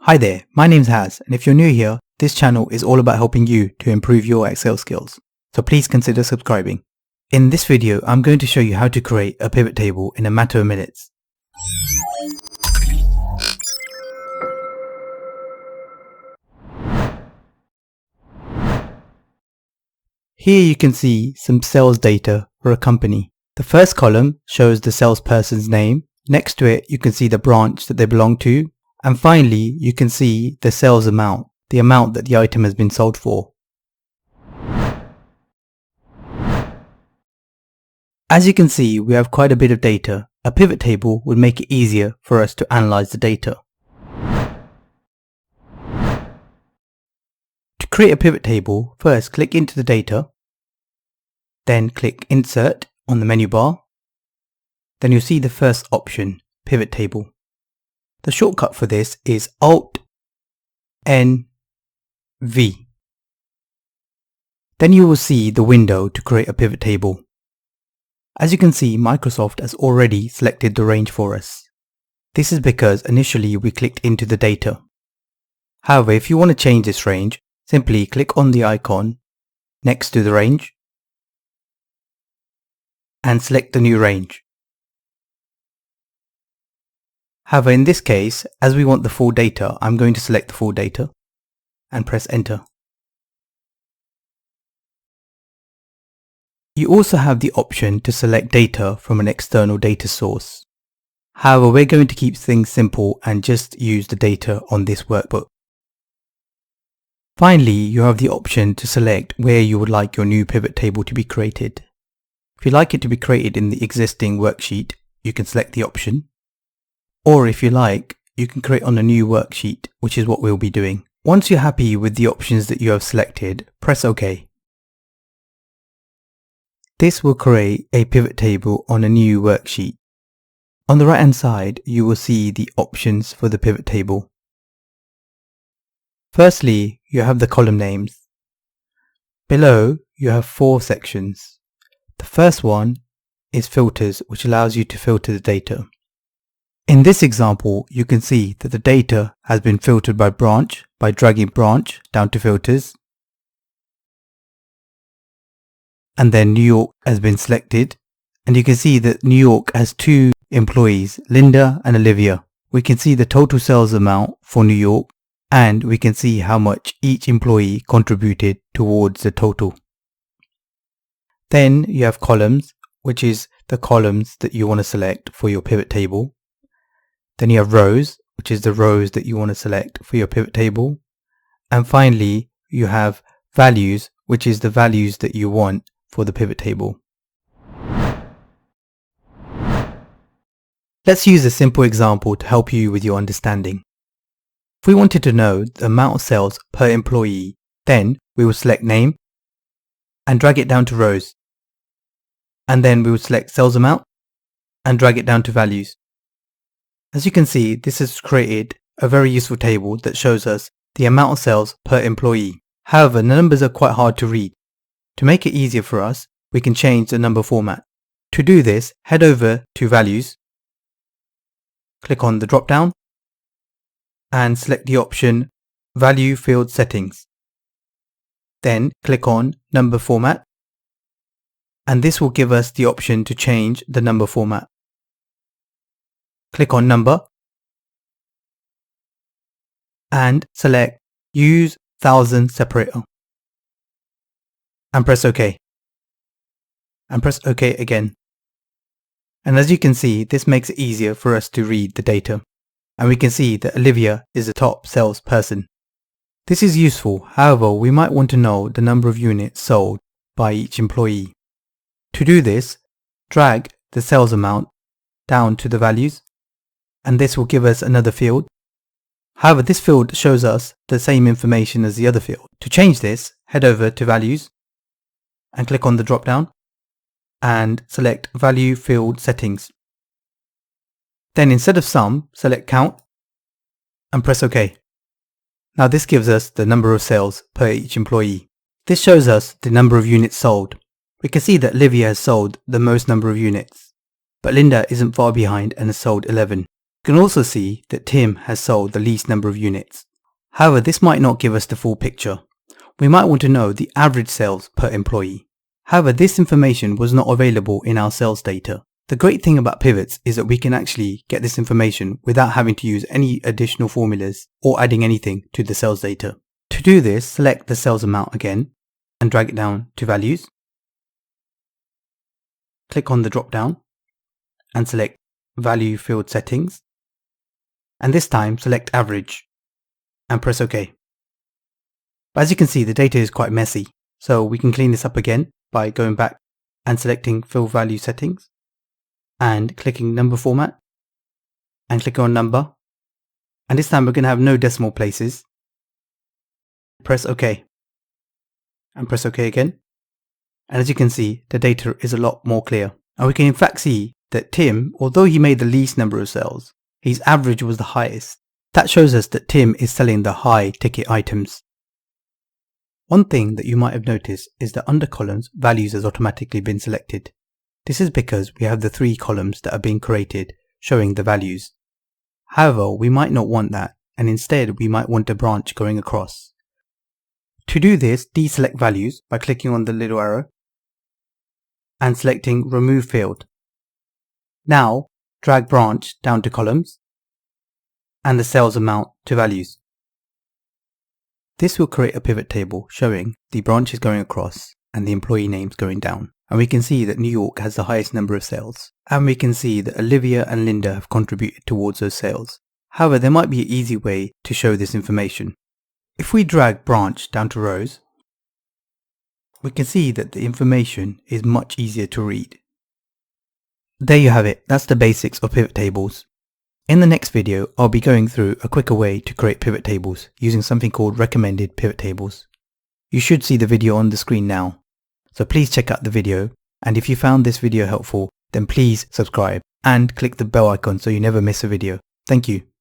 Hi there, my name's Haz, and if you're new here, this channel is all about helping you to improve your Excel skills, so please consider subscribing. In this video, I'm going to show you how to create a pivot table in a matter of minutes. Here you can see some sales data for a company. The first column shows the salesperson's name. Next to it, you can see the branch that they belong to. And finally, you can see the sales amount, the amount that the item has been sold for. As you can see, we have quite a bit of data. A pivot table would make it easier for us to analyze the data. To create a pivot table, first click into the data, then click Insert on the menu bar. Then you'll see the first option, Pivot Table. The shortcut for this is Alt-N-V. Then you will see the window to create a pivot table. As you can see, Microsoft has already selected the range for us. This is because initially we clicked into the data. However, if you want to change this range, simply click on the icon next to the range and select the new range. However, in this case, as we want the full data, I'm going to select the full data and press enter. You also have the option to select data from an external data source. However, we're going to keep things simple and just use the data on this workbook. Finally, you have the option to select where you would like your new pivot table to be created. If you'd like it to be created in the existing worksheet, you can select the option. Or if you like, you can create on a new worksheet, which is what we'll be doing. Once you're happy with the options that you have selected, press OK. This will create a pivot table on a new worksheet. On the right hand side, you will see the options for the pivot table. Firstly, you have the column names. Below, you have 4 sections. The first one is filters, which allows you to filter the data. In this example, you can see that the data has been filtered by branch by dragging branch down to filters. And then New York has been selected. And you can see that New York has 2 employees, Linda and Olivia. We can see the total sales amount for New York, and we can see how much each employee contributed towards the total. Then you have columns, which is the columns that you want to select for your pivot table. Then you have rows, which is the rows that you want to select for your pivot table. And finally, you have values, which is the values that you want for the pivot table. Let's use a simple example to help you with your understanding. If we wanted to know the amount of sales per employee, then we will select name and drag it down to rows. And then we will select sales amount and drag it down to values. As you can see, this has created a very useful table that shows us the amount of sales per employee. However, the numbers are quite hard to read. To make it easier for us, we can change the number format. To do this, head over to Values, click on the drop down, and select the option Value Field Settings. Then click on Number Format, and this will give us the option to change the number format. Click on Number and select Use 1000 Separator and press OK. And press OK again. And as you can see, this makes it easier for us to read the data. And we can see that Olivia is the top salesperson. This is useful, however, we might want to know the number of units sold by each employee. To do this, drag the sales amount down to the values, and this will give us another field. However, this field shows us the same information as the other field. To change this, head over to Values and click on the drop down and select Value Field Settings. Then instead of sum, select count and press OK. Now this gives us the number of sales per each employee. This shows us the number of units sold. We can see that Olivia has sold the most number of units, but Linda isn't far behind and has sold 11. You can also see that Tim has sold the least number of units. However, this might not give us the full picture. We might want to know the average sales per employee. However, this information was not available in our sales data. The great thing about pivots is that we can actually get this information without having to use any additional formulas or adding anything to the sales data. To do this, select the sales amount again and drag it down to values. Click on the drop down and select value field settings. And this time select average and press OK. But as you can see, the data is quite messy, so we can clean this up again by going back and selecting fill value settings and clicking number format and click on number, and this time we're going to have no decimal places. Press OK and press OK again, and as you can see, the data is a lot more clear, and we can in fact see that Tim, although he made the least number of sales, his average was the highest. That shows us that Tim is selling the high ticket items. One thing that you might have noticed is that under columns, values has automatically been selected. This is because we have the 3 columns that are being created showing the values. However, we might not want that, and instead we might want a branch going across. To do this, deselect values by clicking on the little arrow and selecting remove field. Now drag branch down to columns and the sales amount to values. This will create a pivot table showing the branches going across and the employee names going down. And we can see that New York has the highest number of sales. And we can see that Olivia and Linda have contributed towards those sales. However, there might be an easy way to show this information. If we drag branch down to rows, we can see that the information is much easier to read. There you have it. That's the basics of pivot tables. In the next video, I'll be going through a quicker way to create pivot tables using something called recommended pivot tables. You should see the video on the screen now. So please check out the video, and if you found this video helpful, then please subscribe and click the bell icon so you never miss a video. Thank you.